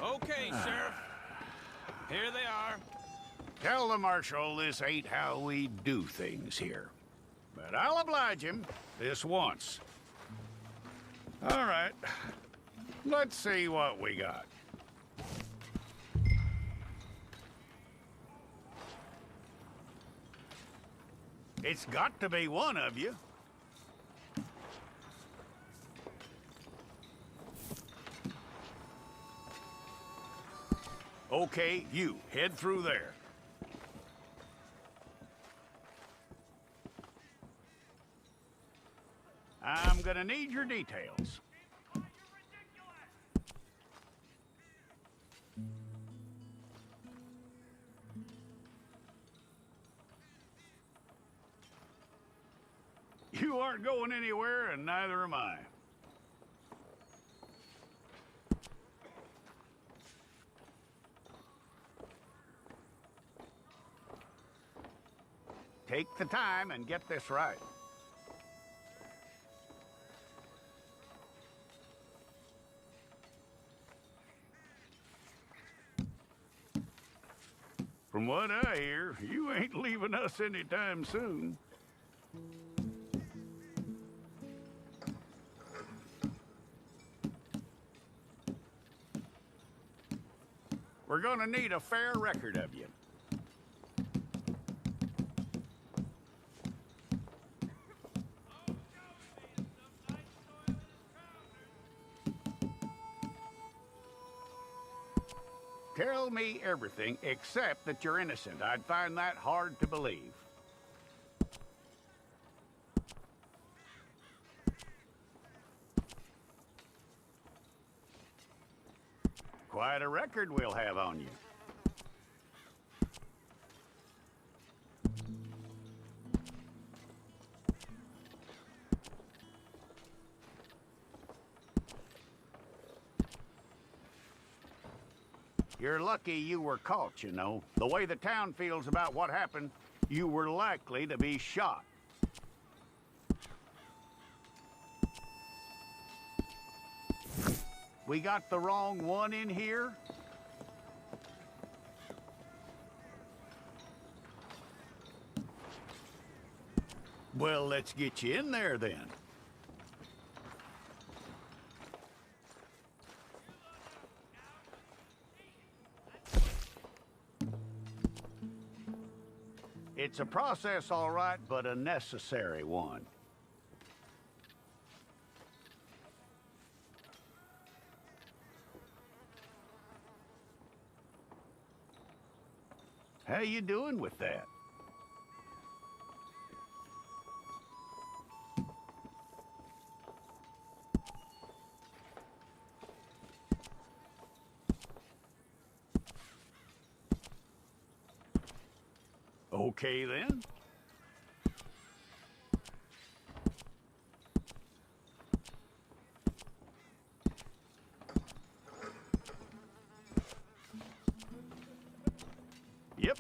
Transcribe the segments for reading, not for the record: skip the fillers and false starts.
Okay, Sheriff. Here they are. Tell the Marshal this ain't how we do things here. But I'll oblige him this once. All right. Let's see what we got. It's got to be one of you. Okay, you, head through there. I'm gonna need your details. You aren't going anywhere, and neither am I. Take the time and get this right. From what I hear, you ain't leaving us anytime soon. We're gonna need a fair record of you. Tell me everything except that you're innocent. I'd find that hard to believe. Quite a record we'll have on you. You're lucky you were caught, you know. The way the town feels about what happened, you were likely to be shot. We got the wrong one in here? Well, let's get you in there then. It's a process, all right, but a necessary one. How you doing with that? Okay, then. Yep.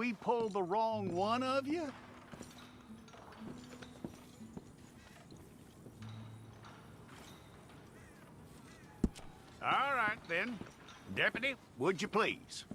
we pulled the wrong one of you? All right, then. Deputy, would you please?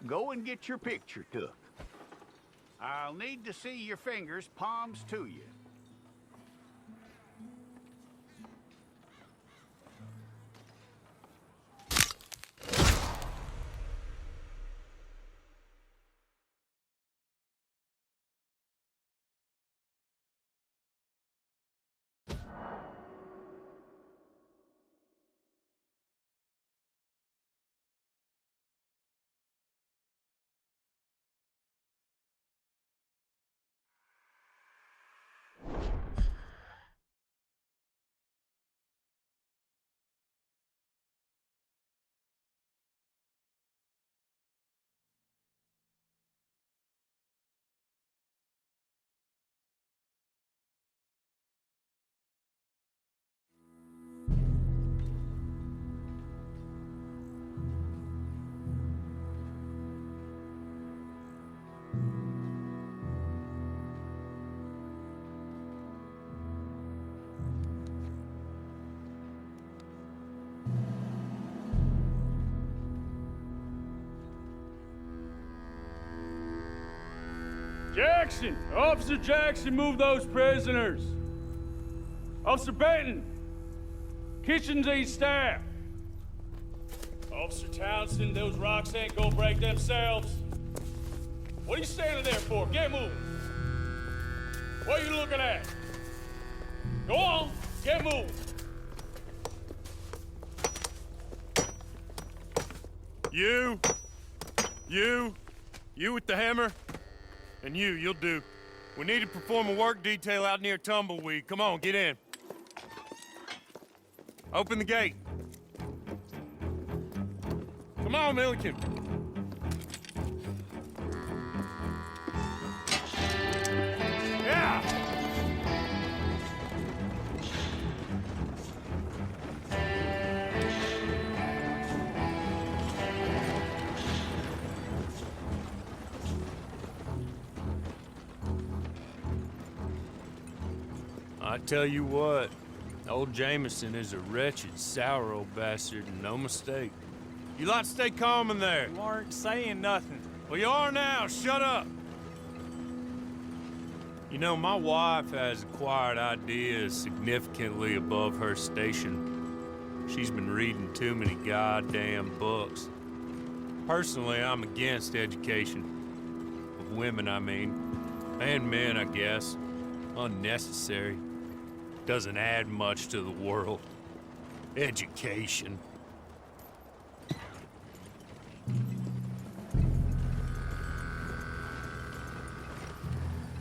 go and get your picture took. I'll need to see your fingers, palms to you. Jackson! Officer Jackson, move those prisoners! Officer Benton! Kitchens aid staff! Officer Townsend, those rocks ain't gonna break themselves. What are you standing there for? Get moving! What are you looking at? Go on, get moving! You with the hammer? And you'll do. We need to perform a work detail out near Tumbleweed. Come on, get in. Open the gate. Come on, Milliken. Yeah! I tell you what, old Jameson is a wretched, sour old bastard, and no mistake. You lot stay calm in there. You aren't saying nothing. Well, you are now. Shut up. You know, my wife has acquired ideas significantly above her station. She's been reading too many goddamn books. Personally, I'm against education. Of women, I mean. And men, I guess. Unnecessary. Doesn't add much to the world. Education.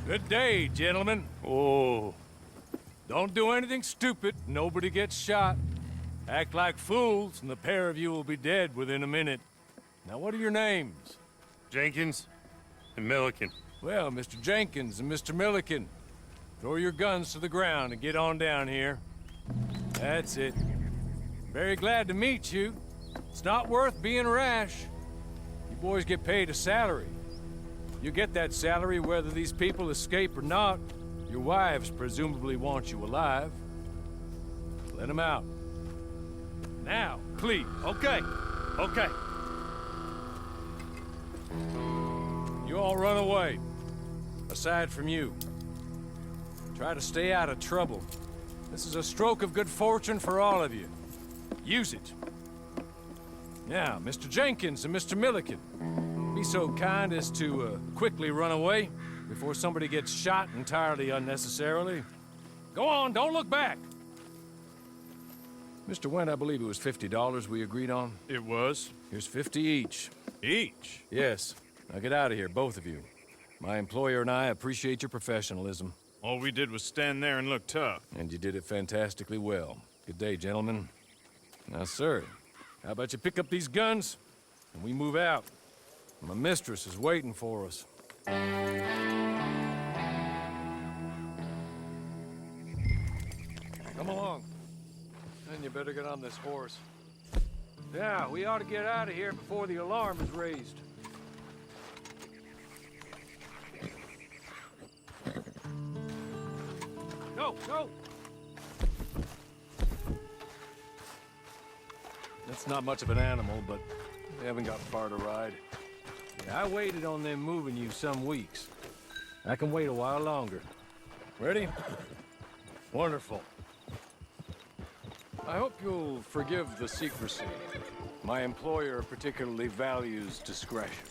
Good day, gentlemen. Oh. Don't do anything stupid. Nobody gets shot. Act like fools, and the pair of you will be dead within a minute. Now, what are your names? Jenkins and Milliken. Well, Mr. Jenkins and Mr. Milliken, throw your guns to the ground and get on down here. That's it. Very glad to meet you. It's not worth being rash. You boys get paid a salary. You get that salary whether these people escape or not. Your wives presumably want you alive. Let them out. Now, Cleve. Okay. Okay. You all run away. Aside from you. Try to stay out of trouble. This is a stroke of good fortune for all of you. Use it. Now, Mr. Jenkins and Mr. Milliken, be so kind as to quickly run away before somebody gets shot entirely unnecessarily. Go on, don't look back. Mr. Wendt, I believe it was $50 we agreed on. It was. Here's 50 each. Each? Yes. Now get out of here, both of you. My employer and I appreciate your professionalism. All we did was stand there and look tough. And you did it fantastically well. Good day, gentlemen. Now, sir, how about you pick up these guns, and we move out? My mistress is waiting for us. Come along. And you better get on this horse. Yeah, we ought to get out of here before the alarm is raised. Go, go! That's not much of an animal, but we haven't got far to ride. Yeah, I waited on them moving you some weeks. I can wait a while longer. Ready? Wonderful. I hope you'll forgive the secrecy. My employer particularly values discretion.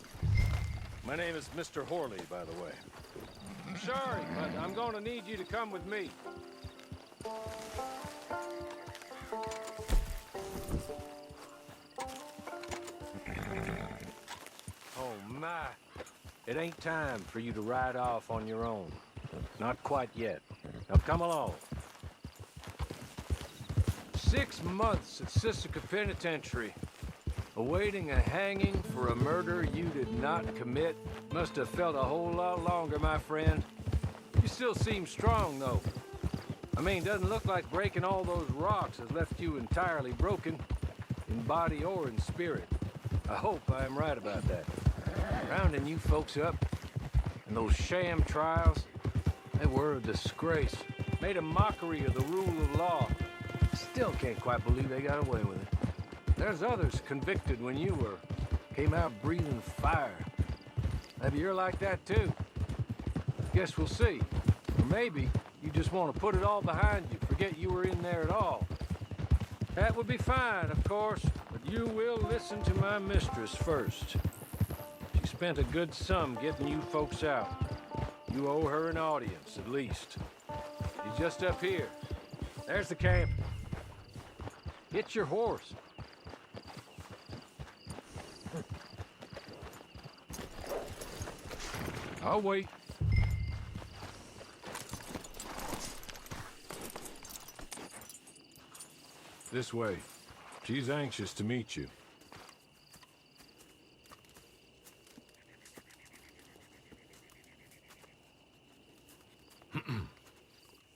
My name is Mr. Horley, by the way. I'm sorry, but I'm going to need you to come with me. Oh, my. It ain't time for you to ride off on your own. Not quite yet. Now come along. 6 months at Sisika Penitentiary, awaiting a hanging for a murder you did not commit. Must have felt a whole lot longer, my friend. You still seem strong, though. I mean, doesn't look like breaking all those rocks has left you entirely broken, in body or in spirit. I hope I am right about that. Rounding you folks up, and those sham trials, they were a disgrace. Made a mockery of the rule of law. Still can't quite believe they got away with it. There's others convicted when you were. Came out breathing fire. Maybe you're like that too. Guess we'll see. Or maybe you just want to put it all behind you, forget you were in there at all. That would be fine, of course, but you will listen to my mistress first. She spent a good sum getting you folks out. You owe her an audience, at least. She's just up here. There's the camp. Get your horse. I'll wait. This way. She's anxious to meet you.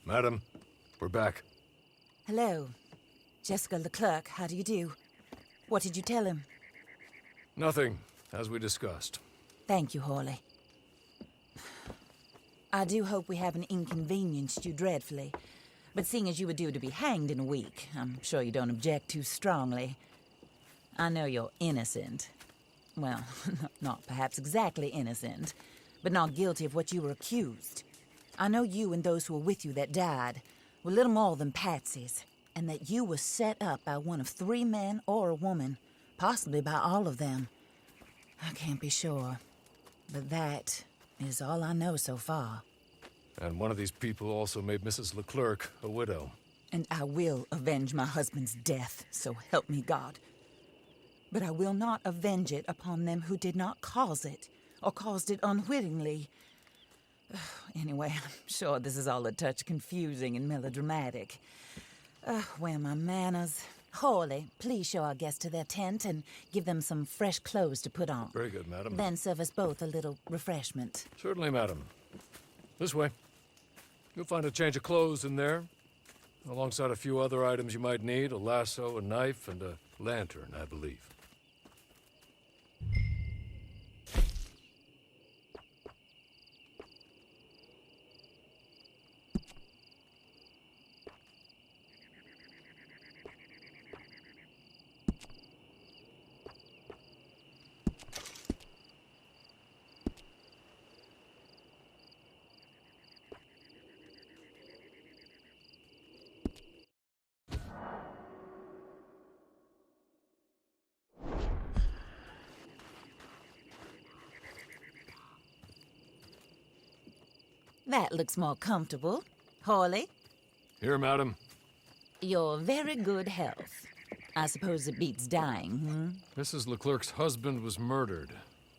Madam, we're back. Hello. Jessica Leclerc, how do you do? What did you tell him? Nothing, as we discussed. Thank you, Horley. I do hope we haven't inconvenienced you dreadfully. But seeing as you were due to be hanged in a week, I'm sure you don't object too strongly. I know you're innocent. Well, not perhaps exactly innocent, but not guilty of what you were accused. I know you and those who were with you that died were little more than patsies, and that you were set up by one of 3 men or a woman, possibly by all of them. I can't be sure, but that is all I know so far. And one of these people also made Mrs. Leclerc a widow. And I will avenge my husband's death, so help me God. But I will not avenge it upon them who did not cause it, or caused it unwittingly. Anyway, I'm sure this is all a touch confusing and melodramatic. Where are my manners? Horley, please show our guests to their tent and give them some fresh clothes to put on. Very good, madam. Then serve us both a little refreshment. Certainly, madam. This way. You'll find a change of clothes in there, alongside a few other items you might need, a lasso, a knife, and a lantern, I believe. That looks more comfortable. Horley, Here, madam. your very good health. I suppose it beats dying, Mrs. Leclerc's husband was murdered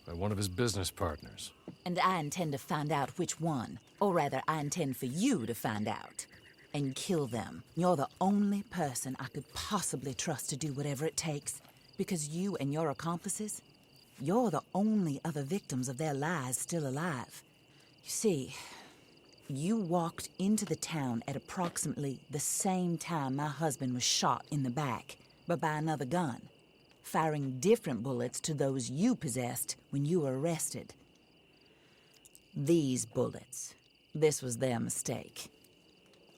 by one of his business partners. And I intend to find out which one. Or rather, I intend for you to find out. And kill them. You're the only person I could possibly trust to do whatever it takes. Because you and your accomplices, you're the only other victims of their lies still alive. You see, you walked into the town at approximately the same time my husband was shot in the back, but by another gun, firing different bullets to those you possessed when you were arrested. These bullets, this was their mistake.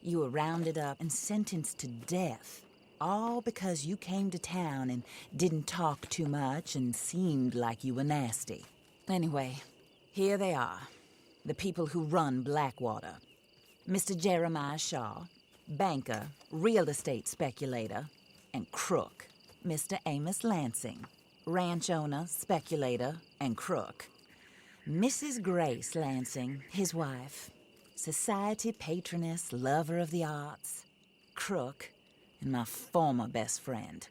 You were rounded up and sentenced to death, all because you came to town and didn't talk too much and seemed like you were nasty. Anyway, here they are. The people who run Blackwater. Mr. Jeremiah Shaw, banker, real estate speculator, and crook. Mr. Amos Lansing, ranch owner, speculator, and crook. Mrs. Grace Lansing, his wife, society patroness, lover of the arts, crook, and my former best friend.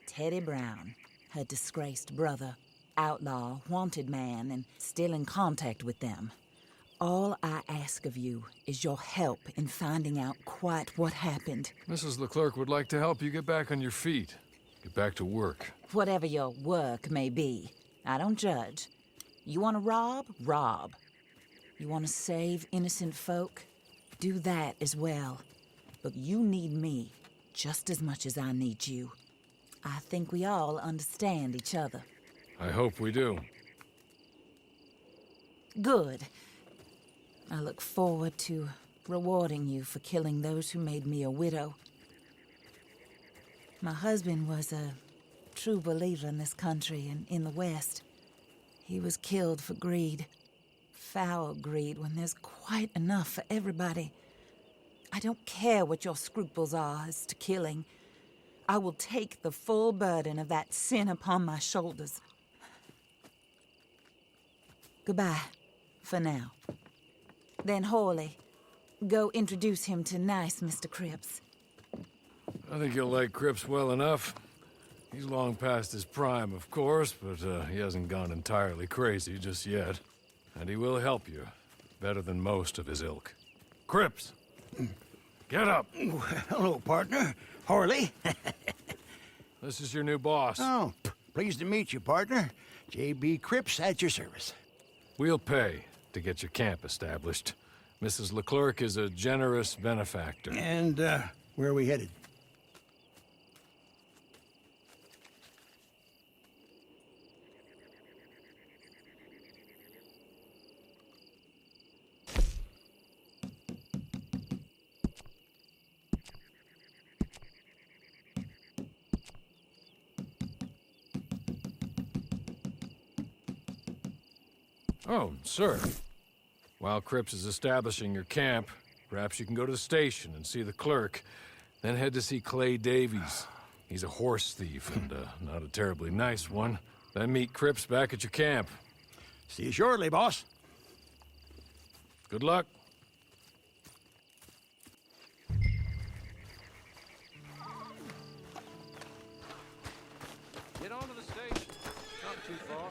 Teddy Brown, her disgraced brother, outlaw, wanted man, and still in contact with them. All I ask of you is your help in finding out quite what happened. Mrs. Leclerc would like to help you get back on your feet. Get back to work. Whatever your work may be, I don't judge. You want to rob? Rob. You want to save innocent folk? Do that as well. But you need me just as much as I need you. I think we all understand each other. I hope we do. Good. I look forward to rewarding you for killing those who made me a widow. My husband was a true believer in this country and in the West. He was killed for greed. Foul greed when there's quite enough for everybody. I don't care what your scruples are as to killing. I will take the full burden of that sin upon my shoulders. Goodbye, for now. Then, Hawley, go introduce him to nice Mr. Cripps. I think you'll like Cripps well enough. He's long past his prime, of course, but he hasn't gone entirely crazy just yet. And he will help you, better than most of his ilk. Cripps! Get up! Hello, partner. Harley. This is your new boss. Oh, pleased to meet you, partner. J.B. Cripps at your service. We'll pay to get your camp established. Mrs. Leclerc is a generous benefactor. And, where are we headed? Oh, sir. While Cripps is establishing your camp, perhaps you can go to the station and see the clerk, then head to see Clay Davies. He's a horse thief, and not a terribly nice one. Then meet Cripps back at your camp. See you shortly, boss. Good luck. Get on to the station. Not too far.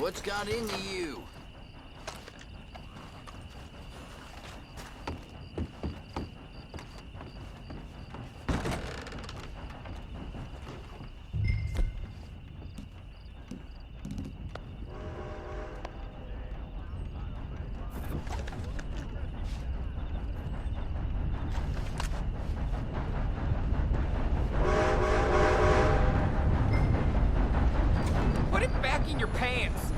What's got into you? Put it back in your pants!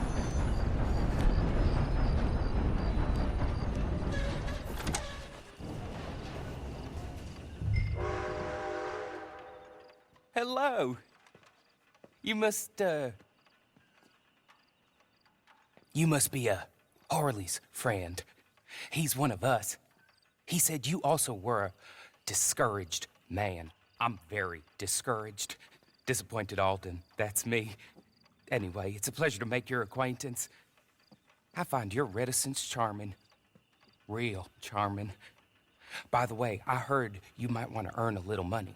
Hello. You must be Harley's friend. He's one of us. He said you also were a discouraged man. I'm very discouraged. Disappointed Alden, that's me. Anyway, it's a pleasure to make your acquaintance. I find your reticence charming. Real charming. By the way, I heard you might want to earn a little money.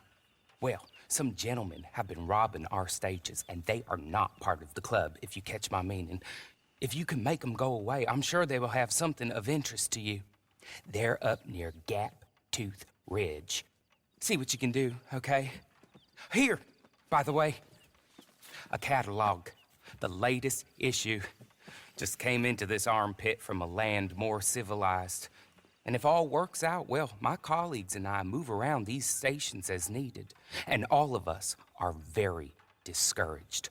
Well, some gentlemen have been robbing our stages, and they are not part of the club, if you catch my meaning. If you can make them go away, I'm sure they will have something of interest to you. They're up near Gap Tooth Ridge. See what you can do, okay? Here, by the way, a catalog. The latest issue. Just came into this armpit from a land more civilized. And if all works out, well, my colleagues and I move around these stations as needed. And all of us are very discouraged.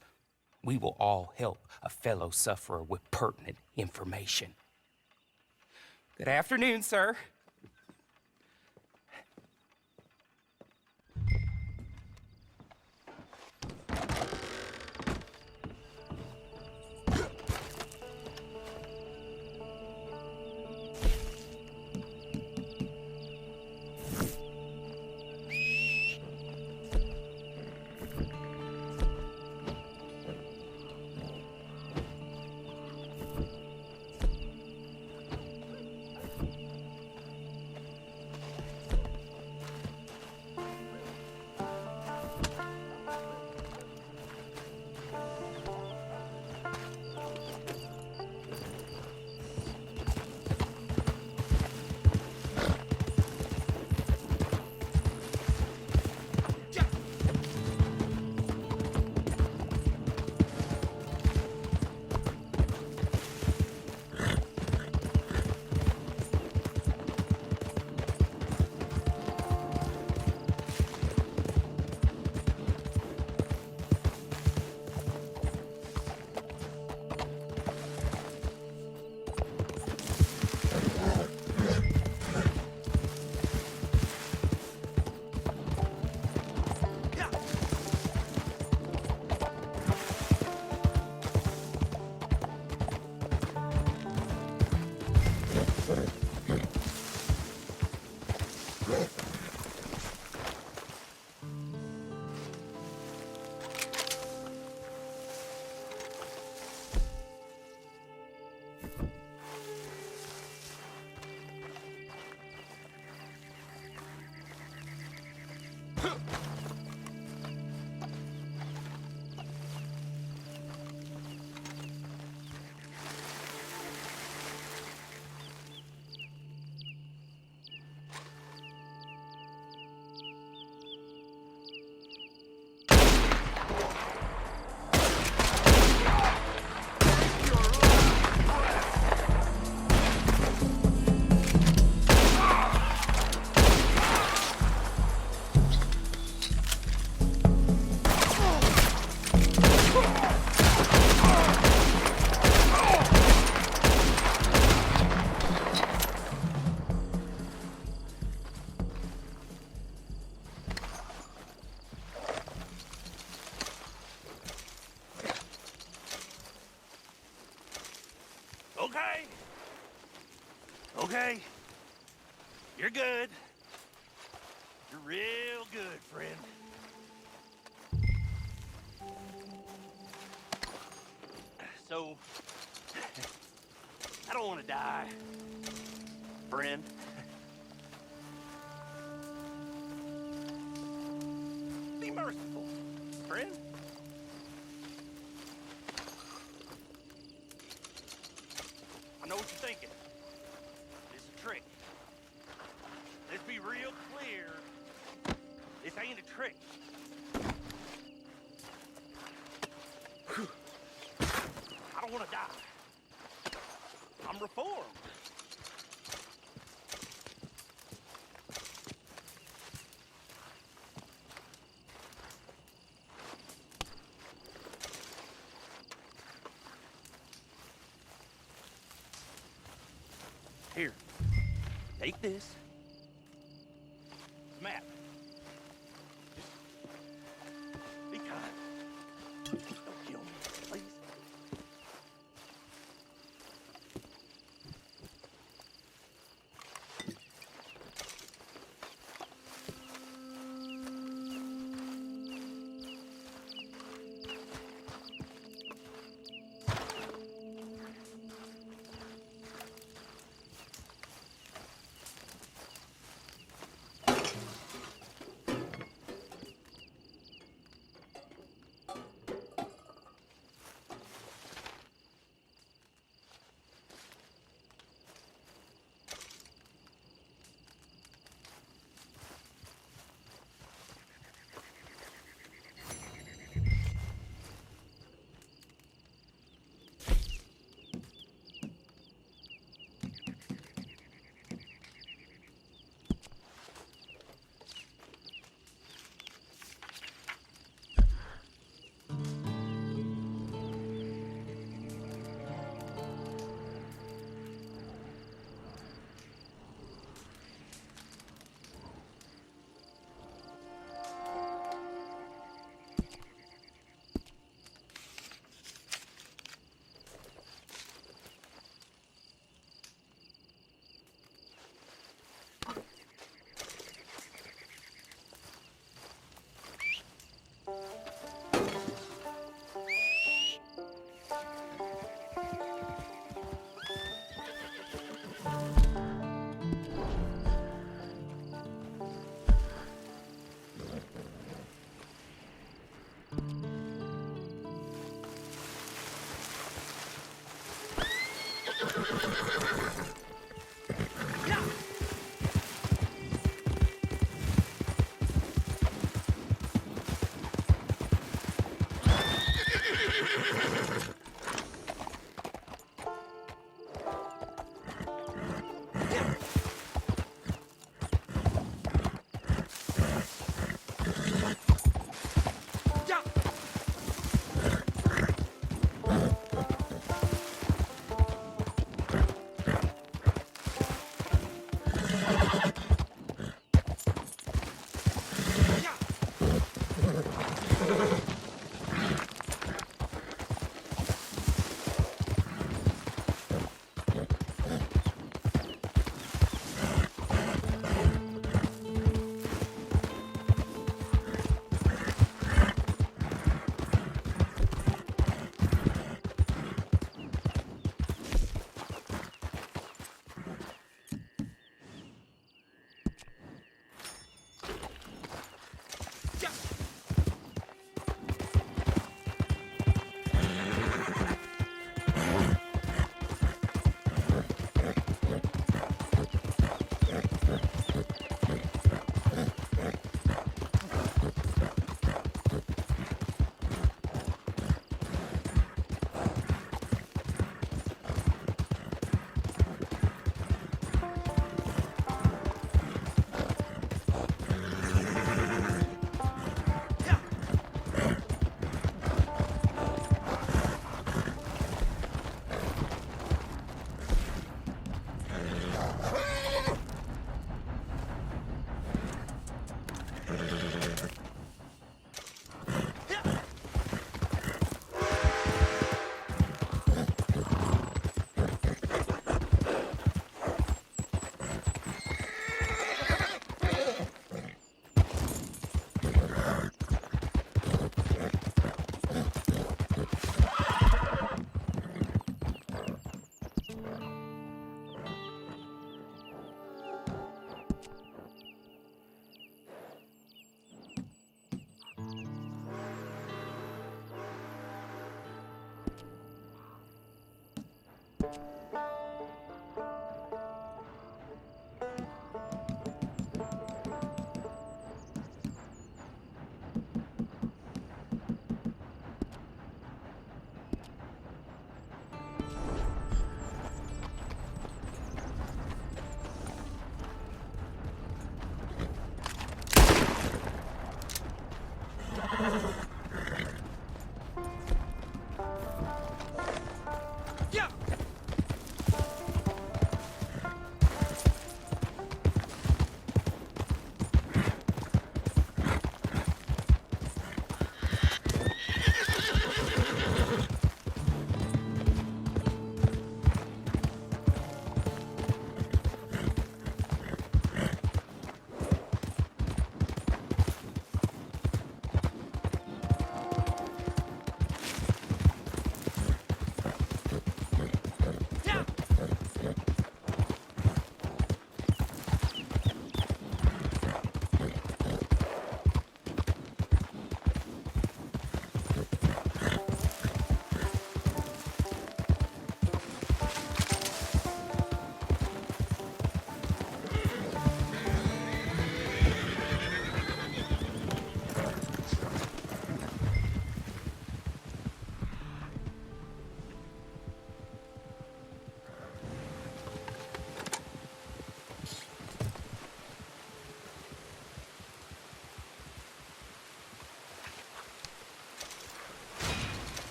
We will all help a fellow sufferer with pertinent information. Good afternoon, sir. You're good. You're real good, friend. So, I don't want to die, friend. Be merciful, friend. I know what you're thinking. This is a trick. Let's be real clear. This ain't a trick. I don't want to die. I'm reformed. Here, take this. It's a map. Just be kind. Don't kill me, please.